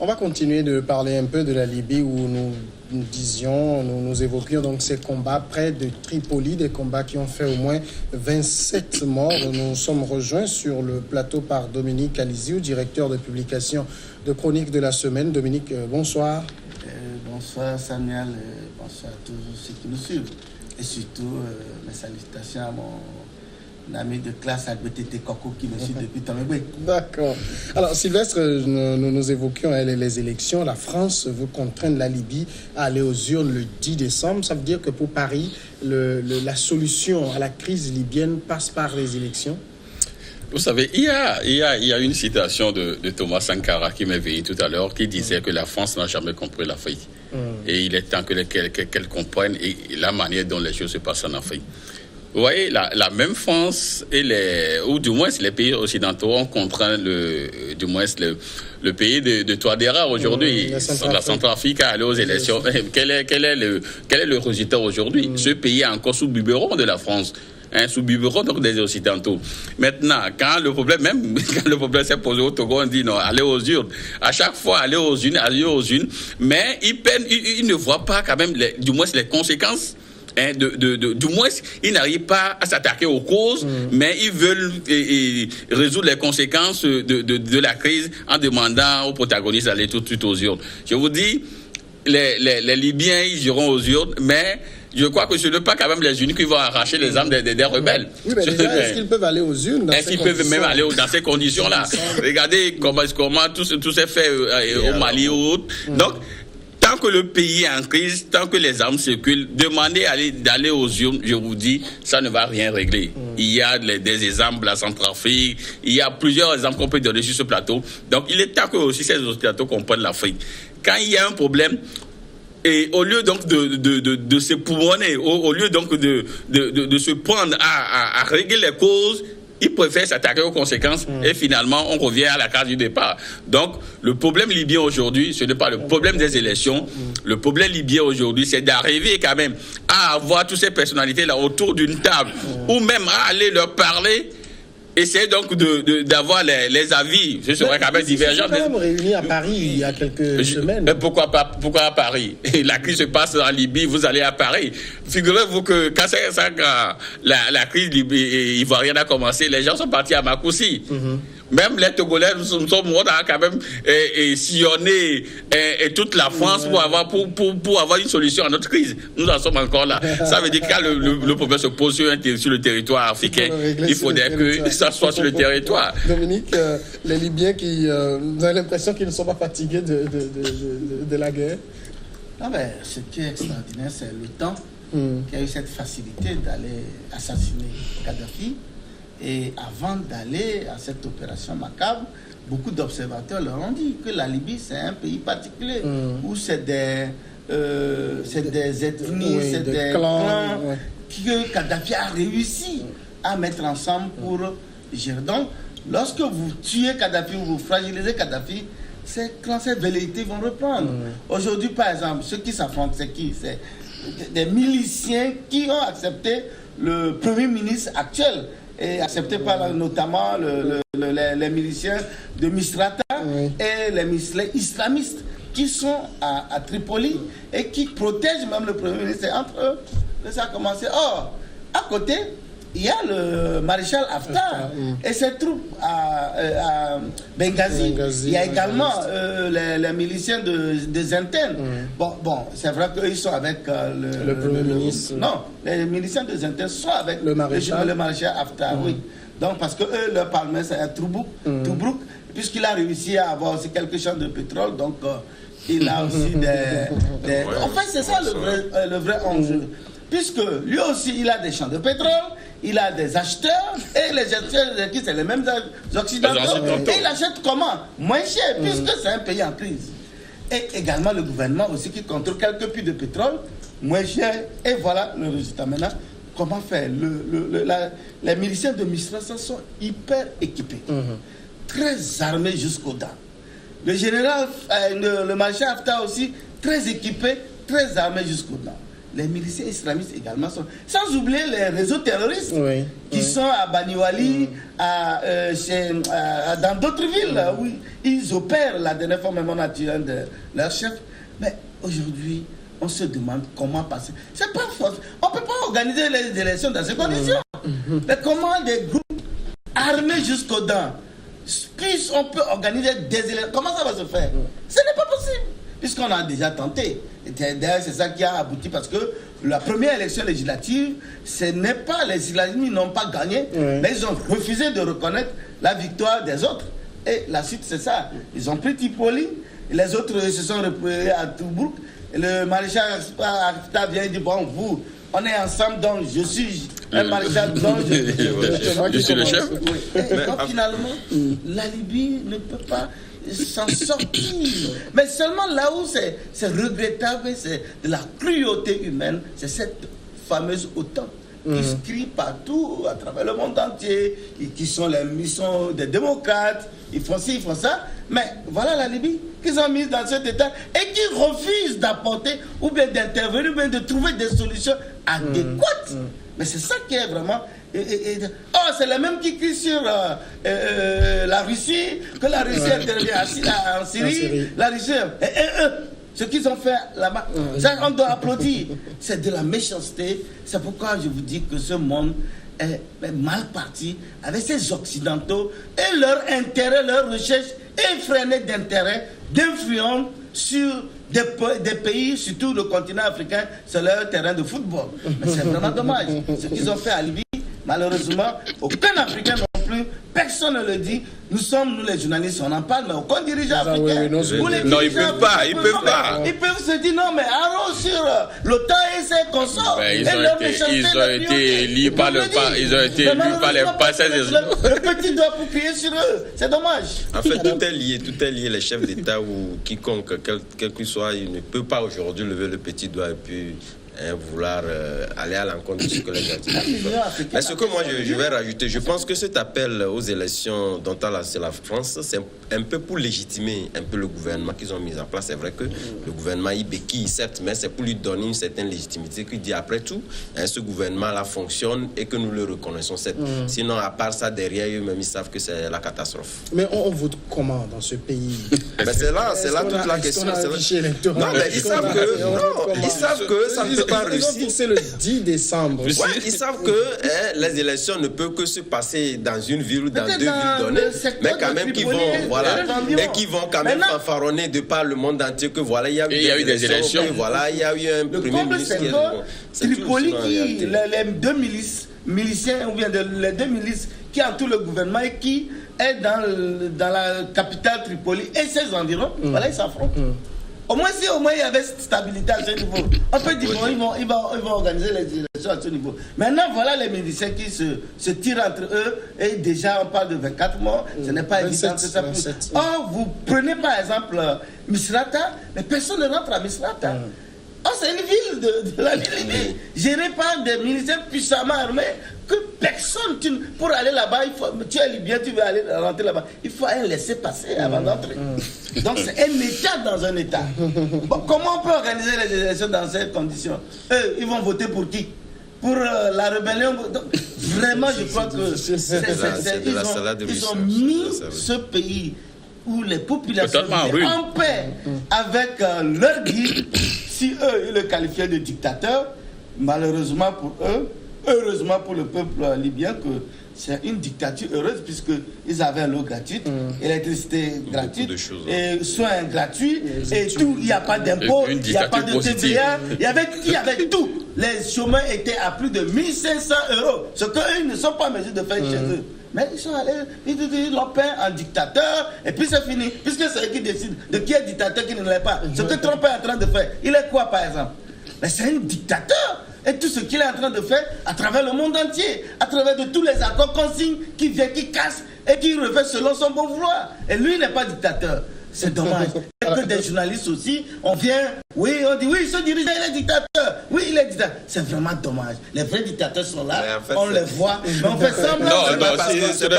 On va continuer de parler un peu de la Libye où nous évoquions donc ces combats près de Tripoli, des combats qui ont fait au moins 27 morts. Nous sommes rejoints sur le plateau par Dominique Alizio, directeur de publication de Chroniques de la Semaine. Dominique, bonsoir. Bonsoir Samuel, bonsoir à tous ceux qui nous suivent. Et surtout, mes salutations à mon ami de classe Albetete Koko qui me suit depuis Tomébé. D'accord. Alors Sylvestre, nous évoquions les élections. La France veut contraindre la Libye à aller aux urnes le 10 décembre. Ça veut dire que pour Paris, la solution à la crise libyenne passe par les élections? Vous savez, il y a une citation de Thomas Sankara qui m'est venue tout à l'heure qui disait que la France n'a jamais compris l'Afrique. Et il est temps qu'elle comprenne la manière dont les choses se passent en Afrique. Vous voyez, la même France ou du moins les pays occidentaux ont contraint le pays de Touadéra aujourd'hui, la Centrafrique à aller aux élections. Quel est le résultat aujourd'hui? Ce pays est encore sous biberon de la France. Sous biberon donc des Occidentaux. Maintenant, quand le problème s'est posé au Togo, on dit non, allez aux urnes. À chaque fois, allez aux urnes, mais ils ne voient pas quand même, du moins les conséquences. Du moins, ils n'arrivent pas à s'attaquer aux causes, mais ils veulent résoudre les conséquences de la crise en demandant aux protagonistes d'aller tout de suite aux urnes. Je vous dis, les Libyens, ils iront aux urnes, mais je crois que ce n'est pas quand même les unis qui vont arracher les armes des rebelles. Oui, mais déjà, est-ce qu'ils peuvent aller aux urnes? Est-ce qu'ils peuvent même aller dans ces conditions-là? Regardez comment tout s'est fait au Mali ou autre. Donc, tant que le pays est en crise, tant que les armes circulent, demander d'aller aux urnes, je vous dis, ça ne va rien régler. Il y a des exemples, la Centrafrique, il y a plusieurs exemples qu'on peut donner sur ce plateau. Donc, il est temps que aussi ces Occidentaux comprennent l'Afrique. Quand il y a un problème, et au lieu donc de se poumonner, au lieu donc de se prendre à régler les causes, ils préfèrent s'attaquer aux conséquences et finalement on revient à la case du départ. Donc le problème libyen aujourd'hui, ce n'est pas le problème des élections. Le problème libyen aujourd'hui, c'est d'arriver quand même à avoir toutes ces personnalités là autour d'une table ou même à aller leur parler. Essayer donc d'avoir les avis, ce serait quand même divergent. Ils sont quand même réunis à Paris il y a quelques semaines. Mais pourquoi à Paris? La crise se passe en Libye, vous allez à Paris. Figurez-vous que quand la crise ivoirienne a commencé, les gens sont partis à Makoussi. Même les Togolais, nous sommes quand même sillonner toute la France pour avoir une solution à notre crise. Nous en sommes encore là. Ça veut dire que quand le problème se pose sur le territoire africain, il faudrait que ça soit sur le territoire. Dominique, les Libyens vous avez l'impression qu'ils ne sont pas fatigués de la guerre? Non, mais ce qui est extraordinaire, c'est le temps qui a eu cette facilité d'aller assassiner Kadhafi. Et avant d'aller à cette opération macabre, beaucoup d'observateurs leur ont dit que la Libye, c'est un pays particulier, où c'est des ethnies, c'est des clans que Kadhafi a réussi à mettre ensemble pour gérer. Donc, lorsque vous tuez Kadhafi ou vous fragilisez Kadhafi, ces clans, ces velléités vont reprendre. Aujourd'hui, par exemple, ceux qui s'affrontent, c'est qui? C'est des miliciens qui ont accepté le Premier ministre actuel, et accepté par notamment les miliciens de Misrata et les miliciens islamistes qui sont à Tripoli et qui protègent même le Premier ministre. Et entre eux, ça a commencé. Or, à côté, il y a le maréchal Haftar et ses troupes à Benghazi. Il y a également les miliciens de Zinten. Bon, c'est vrai qu'ils sont avec le Premier ministre. Non, les miliciens de Zinten sont avec le maréchal Haftar, oui. Donc, parce que eux, leur palmarès, c'est Toubrouk, puisqu'il a réussi à avoir aussi quelques champs de pétrole, donc il a aussi des... En fait, c'est ça le vrai enjeu. Puisque lui aussi, il a des champs de pétrole, il a des acheteurs, et les acheteurs, c'est les mêmes occidentaux. Et il achète comment? Moins cher, puisque c'est un pays en crise. Et également le gouvernement aussi qui contrôle quelques puits de pétrole, moins cher, et voilà le résultat. Maintenant, comment faire? Les miliciens de Misra sont hyper équipés, très armés jusqu'aux dents. Le général, le maréchal Haftar aussi, très équipé, très armé jusqu'aux dents. les miliciens islamistes également sont. Sans oublier les réseaux terroristes qui sont à Baniwali, dans d'autres villes où ils opèrent. La dernière fois, même on a tué un de leurs chefs. Mais aujourd'hui, on se demande comment passer. C'est pas faux. On ne peut pas organiser les élections dans ces conditions. Mais comment des groupes armés jusqu'aux dents, on peut organiser des élections? Comment ça va se faire? Ce n'est pas possible. Puisqu'on a déjà tenté. Et d'ailleurs, c'est ça qui a abouti parce que la première élection législative, ce n'est pas les islamistes n'ont pas gagné, mais ils ont refusé de reconnaître la victoire des autres. Et la suite, c'est ça. Ils ont pris Tripoli, les autres se sont repris à Tobruk. Le maréchal Haftar vient et dit, bon, vous, on est ensemble, donc je suis un maréchal, donc je suis le chef. Et donc finalement, la Libye ne peut pas s'en sortir. Mais seulement là où c'est regrettable, c'est de la cruauté humaine, c'est cette fameuse OTAN qui se crie partout à travers le monde entier, qui sont des démocrates, ils font ci, ils font ça. Mais voilà la Libye qu'ils ont mise dans cet état et qui refuse d'apporter ou bien d'intervenir ou bien de trouver des solutions adéquates. Mais c'est ça qui est vraiment... c'est les mêmes qui crient sur la Russie, que la Russie intervient en Syrie. La Russie... ce qu'ils ont fait là-bas, ça, on doit applaudir. C'est de la méchanceté. C'est pourquoi je vous dis que ce monde est mal parti avec ces Occidentaux et leur intérêt, leur recherche effrénée d'intérêt, d'influence sur des pays, surtout le continent africain, c'est leur terrain de football. Mais c'est vraiment dommage. Ce qu'ils ont fait à Libye, malheureusement, aucun Africain non plus, personne ne le dit. Nous les journalistes, on en parle, mais aucun dirigeant africain. Non, ils peuvent pas. Ils peuvent se dire non, mais allons sur l'OTAN et ses consorts. Ils ont été élus par les passés. Le petit doigt pour crier sur eux. C'est dommage. En fait, tout est lié. Les chefs d'État ou quiconque, quel qu'il soit, il ne peut pas aujourd'hui lever le petit doigt et puis vouloir aller à l'encontre de ce que les gens disent. Mais ce que moi je vais rajouter, je pense que cet appel aux élections dont a lancé la France, c'est un peu pour légitimer un peu le gouvernement qu'ils ont mis en place. C'est vrai que le gouvernement il béquille, certes, mais c'est pour lui donner une certaine légitimité, qui dit après tout, ce gouvernement-là fonctionne et que nous le reconnaissons. Sinon, à part ça, derrière eux-mêmes, ils savent que c'est la catastrophe. Mais on vote comment dans ce pays? C'est là toute la question. Non, mais ils savent que ça ne peut pas réussir. Ils ont fixé le 10 décembre. Ouais, ils savent que les élections ne peuvent que se passer dans une ville ou dans deux villes données, mais quand même qu'ils vont, et qui vont quand même fanfaronner de par le monde entier que voilà, il y a eu des élections, voilà, il y a eu un premier ministre qui est bon. Tripoli, les deux miliciens, ou bien les deux milices qui entourent le gouvernement et qui est dans la capitale Tripoli et ses environs, voilà, ils s'affrontent. Au moins, si il y avait cette stabilité à ce niveau, on peut dire bon, ils vont organiser les élections à ce niveau. Maintenant, voilà les miliciens qui se tirent entre eux et déjà on parle de 24 morts. Ce n'est pas évident que ça puisse. Or, vous prenez par exemple Misrata, mais personne ne rentre à Misrata. C'est une ville de la Libye, gérée par des militaires puissamment armés, que personne, pour aller là-bas, tu es libyen, tu veux aller rentrer là-bas, il faut un laisser-passer avant d'entrer. Donc c'est un État dans un État. Bon, comment on peut organiser les élections dans ces conditions? Eux, ils vont voter pour qui? Pour la rébellion? Donc, vraiment, je crois que ils ont mis ce pays où les populations étaient en paix avec leur guide. Si eux, ils le qualifiaient de dictateur, malheureusement pour eux, heureusement pour le peuple libyen, que c'est une dictature heureuse puisqu'ils avaient l'eau gratuite, électricité gratuite, et soins gratuits, et tout, il n'y a pas d'impôts, il n'y a pas de TVA, il y avait tout. Les chômeurs étaient à plus de 1500 €, ce qu'eux ne sont pas en mesure de faire chez eux. Mais ils sont allés, ils l'ont peint en dictateur, et puis c'est fini. Puisque c'est eux qui décident de qui est dictateur, qui ne l'est pas. Ce que Trump est en train de faire, il est quoi par exemple? Mais c'est un dictateur. Et tout ce qu'il est en train de faire à travers le monde entier, à travers de tous les accords qu'on signe, qui vient, qui casse, et qui refait selon son bon vouloir. Et lui, il n'est pas dictateur. C'est dommage. Et que des journalistes aussi, on vient, on dit oui, ce dirigeant, il est dictateur. Oui, il est dictateur. C'est vraiment dommage. Les vrais dictateurs sont là, en fait, on les voit, mais on fait semblant. C'est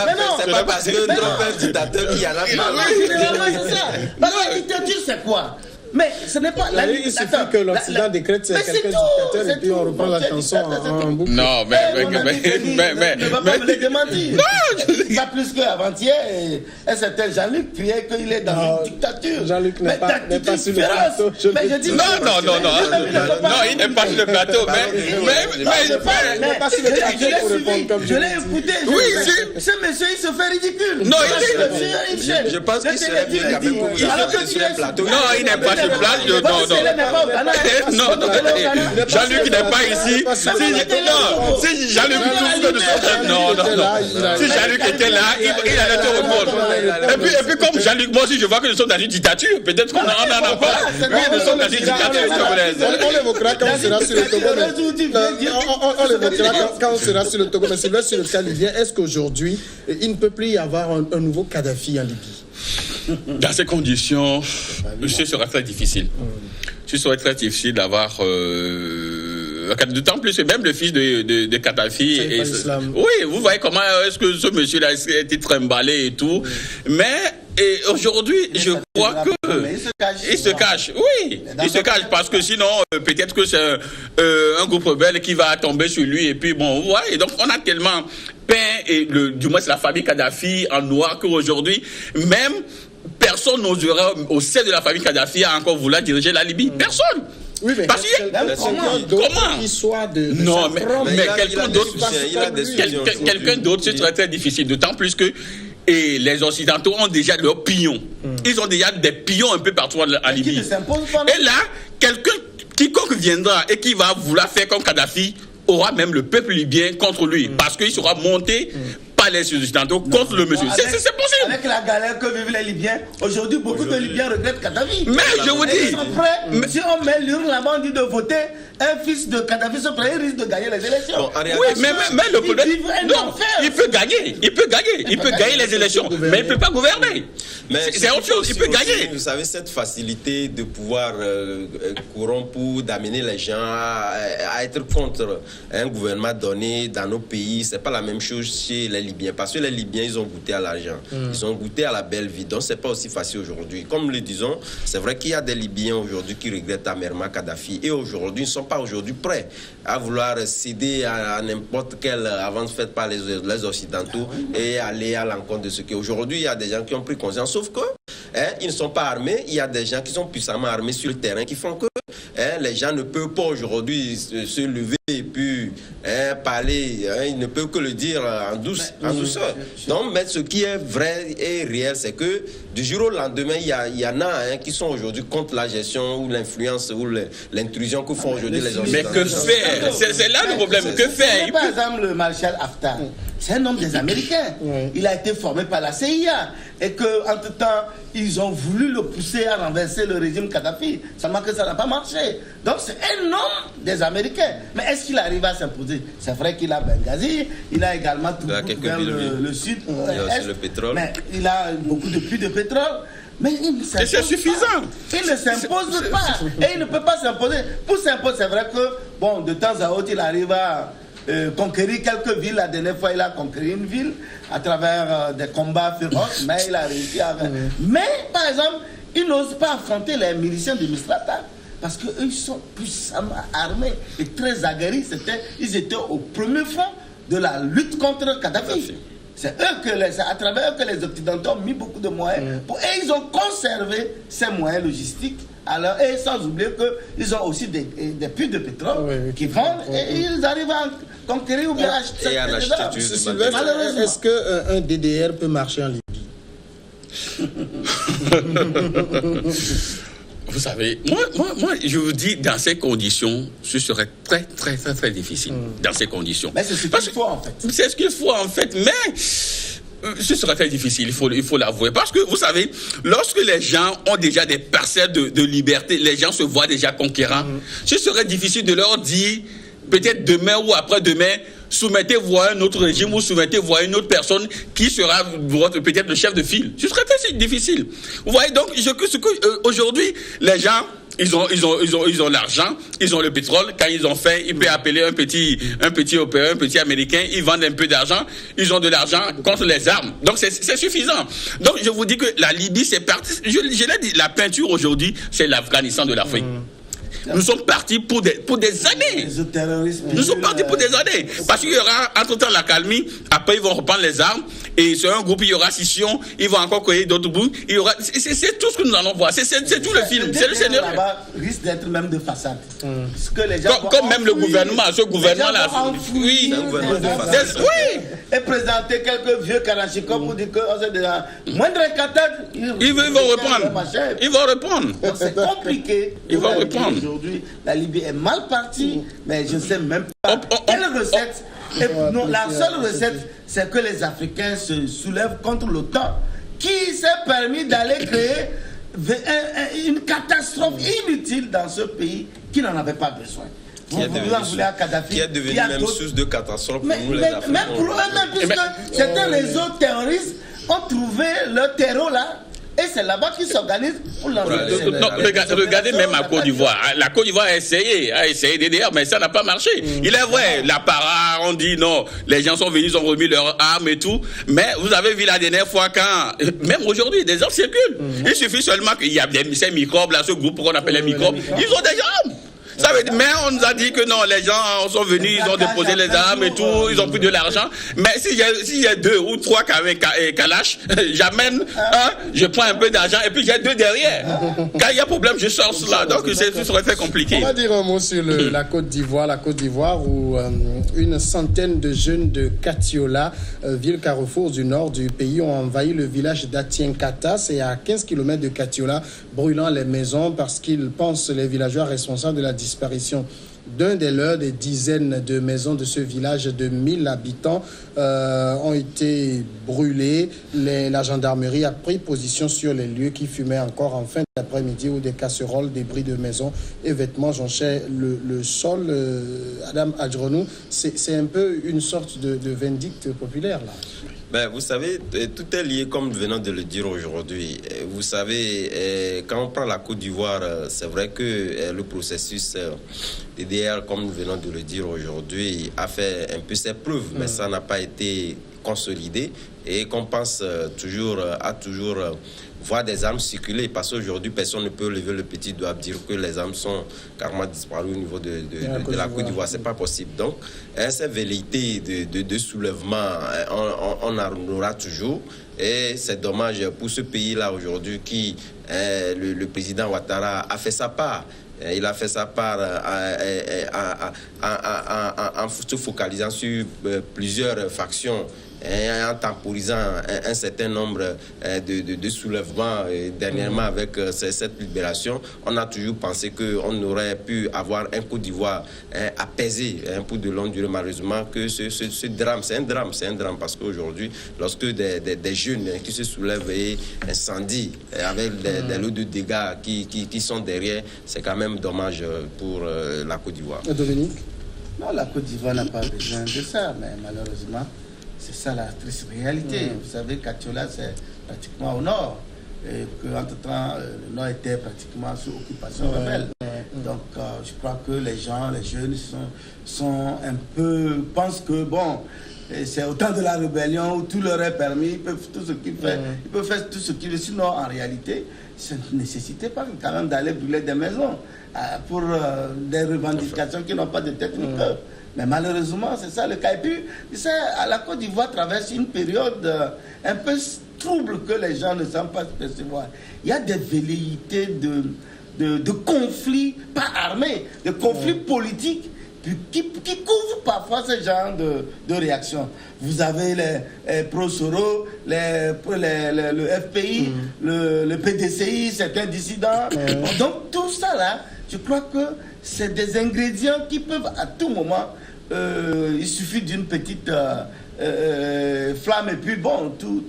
pas parce que Trump est dictateur qu'il y en a pas. C'est ça. La dictature, c'est quoi? Mais ce n'est pas... Il suffit que l'Occident décrète c'est quelqu'un dictateur et puis on reprend la chanson en boucle. Non, ne va pas me le démentir. Pas plus qu'avant-hier, un certain Jean-Luc criait qu'il est dans une dictature. Jean-Luc n'est pas sur le plateau. Non, il n'est pas sur le plateau. Il n'est pas sur le plateau pour répondre comme je l'ai écouté. Oui, ce monsieur, il se fait ridicule. Non, je pense qu'il serait mieux quand même pour vous appeler sur le plateau. Non, il n'est pas sur le plateau. Non, Jean-Luc n'est pas ici. Si Jean-Luc trouve que nous sommes... Non. Si Jean-Luc était là, il allait te répondre. Et puis comme Jean-Luc, moi aussi, je vois que nous sommes dans une dictature. Peut-être qu'on en a pas. Oui, nous sommes dans une dictature congolaise. On l'évoquera quand on sera sur le Togo. On l'évoquera quand on sera sur le Togo. Mais c'est sur le cas libyen. Est-ce qu'aujourd'hui, il ne peut plus y avoir un nouveau Kadhafi en Libye? Dans ces conditions, ce sera très difficile. Ce serait très difficile d'avoir... D'autant plus que même le fils de Kadhafi... Oui, vous voyez comment est-ce que ce monsieur-là a été trimballé et tout. Mais aujourd'hui, je crois que... Il se cache, oui. Il se cache parce que sinon, peut-être que c'est un groupe rebelle qui va tomber sur lui. Et puis bon, vous voyez, donc on a tellement peint, et du moins c'est la famille Kadhafi en noir qu'aujourd'hui, même... Personne n'osera au sein de la famille Kadhafi à encore vouloir diriger la Libye. Personne. Oui, mais parce comment qui soit de non, mais quelqu'un d'autre, ce serait très difficile. D'autant plus que les Occidentaux ont déjà leurs pions. Ils ont déjà des pions un peu partout en Libye. Et là, quiconque viendra et qui va vouloir faire comme Kadhafi aura même le peuple libyen contre lui. Parce qu'il sera monté par les Occidentaux contre le monsieur. C'est possible. Avec la galère que vivent les Libyens, aujourd'hui, beaucoup de Libyens regrettent Kadhafi. Mais je vous dis... Ils sont prêts, si on met l'urne là-bas, on dit de voter, un fils de Kadhafi, il risque de gagner les élections. Bon, oui, mais le problème... Non, il peut gagner. Il peut gagner les élections, mais il ne peut pas gouverner. C'est autre chose, il peut gagner. Vous savez, cette facilité de pouvoir corrompre ou d'amener les gens à être contre un gouvernement donné dans nos pays, c'est pas la même chose chez les Libyens. Parce que les Libyens, ils ont goûté à l'argent. Ils ont goûté à la belle vie. Donc, c'est pas aussi facile aujourd'hui. Comme le disons, c'est vrai qu'il y a des Libyens aujourd'hui qui regrettent amèrement Kadhafi. Et aujourd'hui, ils ne sont pas aujourd'hui prêts à vouloir céder à n'importe quelle avance faite par les Occidentaux et aller à l'encontre de ce qui... Aujourd'hui, il y a des gens qui ont pris conscience. Sauf que ils ne sont pas armés. Il y a des gens qui sont puissamment armés sur le terrain qui font que les gens ne peuvent pas aujourd'hui se lever et puis parler. Ils ne peuvent que le dire en douceur. Donc, mais ce qui est vrai et réel, c'est que du jour au lendemain, il y en a qui sont aujourd'hui contre la gestion ou l'influence ou l'intrusion que font aujourd'hui les Occidentaux. Mais que faire? C'est là le problème. Que faire? Par exemple, le maréchal Haftar, c'est un homme des Américains. Il a été formé par la CIA. Et qu'entre-temps, ils ont voulu le pousser à renverser le régime Kadhafi. Seulement que ça n'a pas marché. Donc c'est un homme des Américains. Mais est-ce qu'il arrive à s'imposer? C'est vrai qu'il a Benghazi, il a également tout vers le sud. Il a aussi le pétrole. Mais il a beaucoup de puits de pétrole. Mais il ne s'impose c'est suffisant. Pas. Il ne s'impose pas. Et il ne peut pas s'imposer. Pour s'imposer, c'est vrai que, bon, de temps à autre, il arrive à conquérir quelques villes. La dernière fois, il a conquéri une ville à travers des combats féroces, mais il a réussi à... Mais, par exemple, il n'ose pas affronter les miliciens de Misrata. Parce qu'eux, ils sont puissamment armés et très aguerris. Ils étaient au premier front de la lutte contre Kadhafi. C'est à travers eux que les Occidentaux ont mis beaucoup de moyens. Et ils ont conservé ces moyens logistiques. Alors, et sans oublier qu'ils ont aussi des puits de pétrole qui vendent et ils arrivent à conquérir ou bien acheter. Malheureusement. Est-ce qu'un DDR peut marcher en Libye? Vous savez, moi, je vous dis, dans ces conditions, ce serait très, très, très, très difficile. Dans ces conditions. Mais c'est ce qu'il faut, en fait. C'est ce qu'il faut, en fait. Mais ce serait très difficile, il faut l'avouer. Parce que, vous savez, lorsque les gens ont déjà des parcelles de liberté, les gens se voient déjà conquérants, ce serait difficile de leur dire, peut-être demain ou après-demain, soumettez-vous à un autre régime ou soumettez-vous à une autre personne qui sera peut-être le chef de file. Ce serait très difficile. Vous voyez donc, aujourd'hui, les gens Ils ont l'argent, ils ont le pétrole. Quand ils ont faim, ils peuvent appeler un petit Européen, un petit Américain. Ils vendent un peu d'argent. Ils ont de l'argent contre les armes. Donc c'est suffisant. Donc je vous dis que la Libye, c'est parti. Je l'ai dit, la peinture aujourd'hui, c'est l'Afghanistan de l'Afrique. Nous sommes partis pour des années. Nous sommes partis pour des années. Parce qu'il y aura entre-temps la calmie. Après, ils vont reprendre les armes. Et sur un groupe, il y aura scission. Ils vont encore créer d'autres bouts. C'est tout ce que nous allons voir. C'est tout le film. C'est le scénario. Là-bas risque d'être même de façade. Que les gens comme même le gouvernement. Ce gouvernement-là. Oui. Oui. Et présenter quelques vieux Kalachnikov pour dire que c'est déjà moindre catade. Ils vont reprendre. Ils vont reprendre. Donc c'est compliqué. Ils vont reprendre. Aujourd'hui, la Libye est mal partie, mais je ne sais même pas quelle recette. Non, la seule recette, c'est que les Africains se soulèvent contre l'OTAN, qui s'est permis d'aller créer une catastrophe inutile dans ce pays qui n'en avait pas besoin. Qui est devenu même source de catastrophe pour nous les Africains. Même pour eux-mêmes, puisque certains réseaux terroristes ont trouvé leur terreau là. Et c'est là-bas qu'ils s'organisent pour l'enlever. Regardez même à Côte d'Ivoire. La Côte d'Ivoire a essayé DDR, mais ça n'a pas marché. Il est vrai, la para, on dit non, les gens sont venus, ils ont remis leurs armes et tout. Mais vous avez vu la dernière fois quand, même aujourd'hui, des armes circulent. Il suffit seulement qu'il y a ces microbes, là, ce groupe qu'on appelle les microbes, ils ont des armes. Ça veut dire, mais on nous a dit que non, les gens sont venus, ils ont déposé les armes et tout, ils ont pris de l'argent. Mais s'il y a 2 ou 3 Kalash, j'amène un, je prends un peu d'argent et puis j'ai 2 derrière. Quand il y a problème, je sors cela. Donc ça serait très compliqué. On va dire un mot sur la Côte d'Ivoire où une centaine de jeunes de Katiola, ville carrefour du nord du pays, ont envahi le village d'Atienkata. C'est à 15 km de Katiola, brûlant les maisons parce qu'ils pensent les villageois responsables de la disparition d'un des leurs. Des dizaines de maisons de ce village de 1000 habitants ont été brûlées. La gendarmerie a pris position sur les lieux qui fumaient encore en fin d'après-midi où des casseroles, débris de maisons et vêtements jonchaient le sol. Adam Adjronou, c'est un peu une sorte de vindicte populaire là. Ben, vous savez, tout est lié, comme nous venons de le dire aujourd'hui. Vous savez, quand on prend la Côte d'Ivoire, c'est vrai que le processus DDR, comme nous venons de le dire aujourd'hui, a fait un peu ses preuves, mais ça n'a pas été consolidé et qu'on pense toujours voir des armes circuler, parce qu'aujourd'hui, personne ne peut lever le petit doigt dire que les armes sont carrément disparues au niveau de la Côte d'Ivoire. C'est pas possible. Donc, cette velléité de soulèvement, on en aura toujours. Et c'est dommage pour ce pays-là aujourd'hui qui, le président Ouattara a fait sa part. Il a fait sa part en se focalisant sur plusieurs factions, en temporisant un certain nombre de soulèvements. Dernièrement, avec cette libération, on a toujours pensé qu'on aurait pu avoir un Côte d'Ivoire apaisé pour de longue durée. Malheureusement, que ce drame, c'est un drame, parce qu'aujourd'hui, lorsque des jeunes qui se soulèvent et incendient avec des lots de dégâts qui sont derrière, c'est quand même dommage pour la Côte d'Ivoire. Dominique ? Non, la Côte d'Ivoire n'a pas besoin de ça, mais malheureusement, c'est ça la triste réalité. Vous savez, Katiola, c'est pratiquement au nord. Et qu'entre-temps, le nord était pratiquement sous occupation rebelle. Donc, je crois que les jeunes sont un peu, pensent que, bon, c'est au temps de la rébellion où tout leur est permis, ils peuvent tout ce qu'ils font, ils peuvent faire tout ce qu'ils veulent. Sinon, en réalité, ça ne nécessitait pas quand même d'aller brûler des maisons pour des revendications qui n'ont pas de tête ni queue. Mais malheureusement, c'est ça le cas. Et puis, la Côte d'Ivoire traverse une période un peu trouble que les gens ne semblent pas percevoir. Il y a des velléités de conflits, pas armés, de conflits politiques qui couvrent parfois ce genre de réactions. Vous avez les pro-Soro, le FPI, le PDCI, certains dissidents. Donc tout ça là, je crois que c'est des ingrédients qui peuvent à tout moment, il suffit d'une petite flamme et puis bon, tout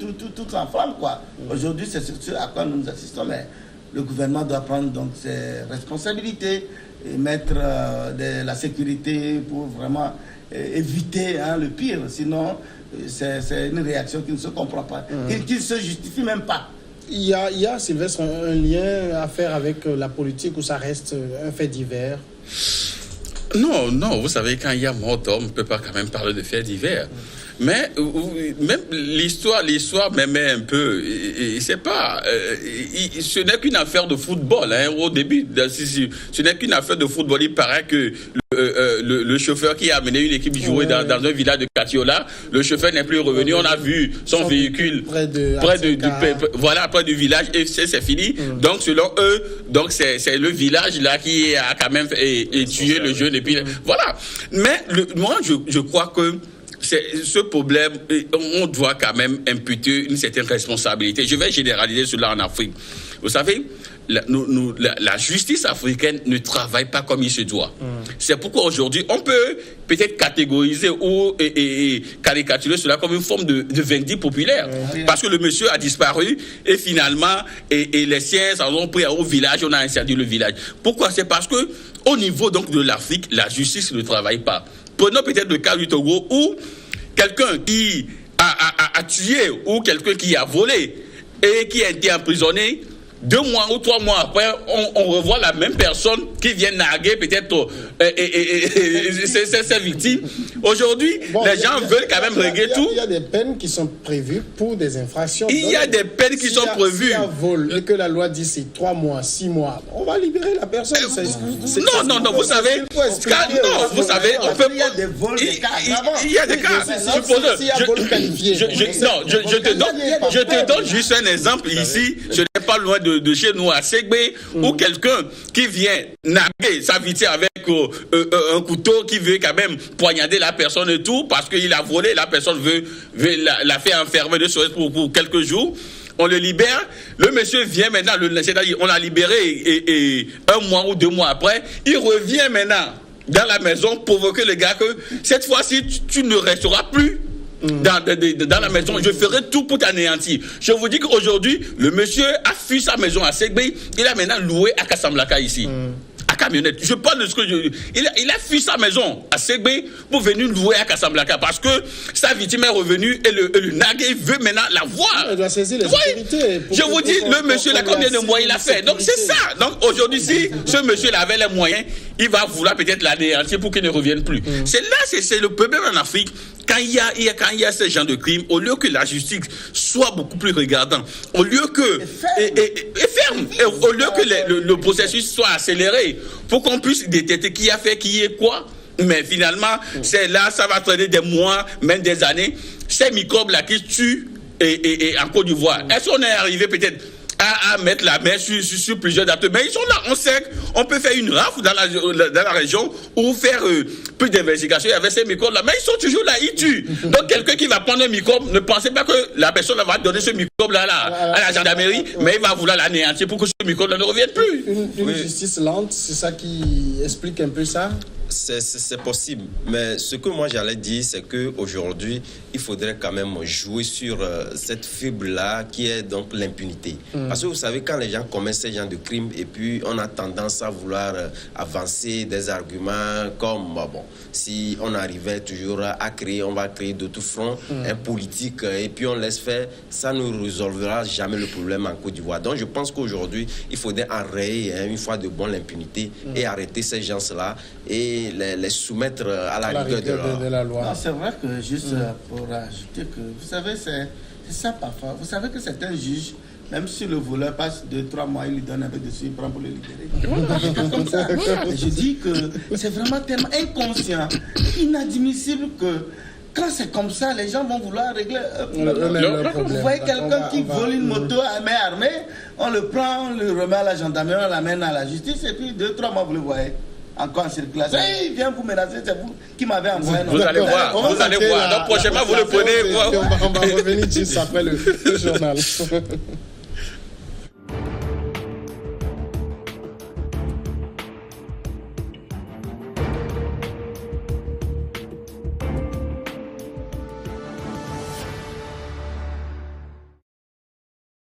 s'enflamme quoi. Aujourd'hui, c'est ce à quoi nous assistons, mais le gouvernement doit prendre donc ses responsabilités et mettre de la sécurité pour vraiment éviter le pire. Sinon, c'est une réaction qui ne se comprend pas, qui ne se justifie même pas. Il y a, Sylvestre, un lien à faire avec la politique ou ça reste un fait divers? Non, vous savez, quand il y a mort d'homme, on ne peut pas quand même parler de faits divers. Mais même l'histoire m'aimait un peu. C'est pas, ce n'est qu'une affaire de football. Au début, ce n'est qu'une affaire de football. Il paraît que le chauffeur qui a amené une équipe jouer dans un village de Katiola, le chauffeur n'est plus revenu. On a vu son véhicule près du village et c'est fini. Donc selon eux, c'est le village là qui a quand même tué le jeune. Et puis voilà. Mais moi, je crois que ce problème, on doit quand même imputer une certaine responsabilité. Je vais généraliser cela en Afrique. Vous savez, la justice africaine ne travaille pas comme il se doit. C'est pourquoi aujourd'hui, on peut peut-être catégoriser ou caricaturer cela comme une forme de vindicte populaire. Parce que le monsieur a disparu et finalement, les siens ont pris au village, on a interdit le village. Pourquoi? C'est parce que au niveau donc de l'Afrique, la justice ne travaille pas. Prenons peut-être le cas du Togo où quelqu'un qui a tué ou quelqu'un qui a volé et qui a été emprisonné, 2 mois ou 3 mois après, on revoit la même personne qui vient narguer peut-être ses victimes. Aujourd'hui, les gens veulent quand même régler tout. Il y a des peines qui sont prévues pour des infractions. Il y a des peines qui sont prévues. Si un vol et que la loi dit c'est 3 mois, 6 mois, on va libérer la personne. Non, vous savez, on peut. Il y a des vols, il y a des cas. Je te donne juste un exemple ici. Je n'ai pas loin de chez nous à Ségbé, où quelqu'un qui vient narguer sa victime avec un couteau, qui veut quand même poignarder la personne et tout, parce qu'il a volé, la personne veut la faire enfermer de souhait pour quelques jours. On le libère, le monsieur vient maintenant, c'est-à-dire on l'a libéré et 1 mois ou 2 mois après, il revient maintenant dans la maison provoquer le gars que cette fois-ci tu ne resteras plus dans la maison, je ferai tout pour t'anéantir. Je vous dis qu'aujourd'hui, le monsieur a fui sa maison à Ségbé, il a maintenant loué à Kassamblaka ici. À camionnette. Je parle de ce que il a fui sa maison à Ségbé pour venir louer à Kassamblaka parce que sa victime est revenue et le nagué veut maintenant la voir. Il doit saisir les autorités. Je vous dis, le monsieur là, combien de mois il a fait? Donc c'est ça. Donc aujourd'hui, si ce monsieur là avait les moyens, il va vouloir peut-être l'anéantir pour qu'il ne revienne plus. C'est là, c'est le problème en Afrique. Quand il y a ce genre de crime, au lieu que la justice soit beaucoup plus regardante, au lieu que ferme, au lieu que le processus soit accéléré, pour qu'on puisse détecter qui a fait qui est quoi. Mais finalement, c'est là, ça va traîner des mois, même des années. Ces microbes-là qui tuent en Côte d'Ivoire, est-ce qu'on est arrivé peut-être à mettre la main sur plusieurs dates? Mais ils sont là, on sait qu'on peut faire une rafle dans la région ou faire plus d'investigation avec ces microbes-là. Mais ils sont toujours là, ils tuent. Donc quelqu'un qui va prendre un microbe, ne pensez pas que la personne va donner ce microbe-là à la gendarmerie, mais il va vouloir l'anéantir pour que ce microbe ne revienne plus. Une justice lente, c'est ça qui explique un peu ça? C'est possible, mais ce que moi j'allais dire, c'est qu'aujourd'hui, il faudrait quand même jouer sur cette fibre-là qui est donc l'impunité. Parce que vous savez, quand les gens commettent ce genre de crimes et puis on a tendance à vouloir avancer des arguments comme, si on arrivait toujours on va créer d'autres fronts politiques et puis on laisse faire, ça ne résolvera jamais le problème en Côte d'Ivoire. Donc je pense qu'aujourd'hui, il faudrait enrayer une fois de bon l'impunité et arrêter ces gens-là et les soumettre à la rigueur de la loi. Non, c'est vrai que juste pour ajouter que, vous savez, c'est ça parfois. Vous savez que certains juges, même si le voleur passe 2-3 mois, il lui donne un peu dessus, il prend pour le libérer. Comme ça. Je dis que c'est vraiment tellement inconscient, inadmissible que quand c'est comme ça, les gens vont vouloir régler le problème. Vous voyez quelqu'un qui vole une moto à main armée, on le prend, on le remet à la gendarmerie, on l'amène à la justice et puis 2-3 mois, vous le voyez. Encore en circulation. Il vient vous menacer, c'est vous qui m'avez envoyé. Vous allez voir. Donc prochainement, vous le prenez. On va revenir juste après le journal.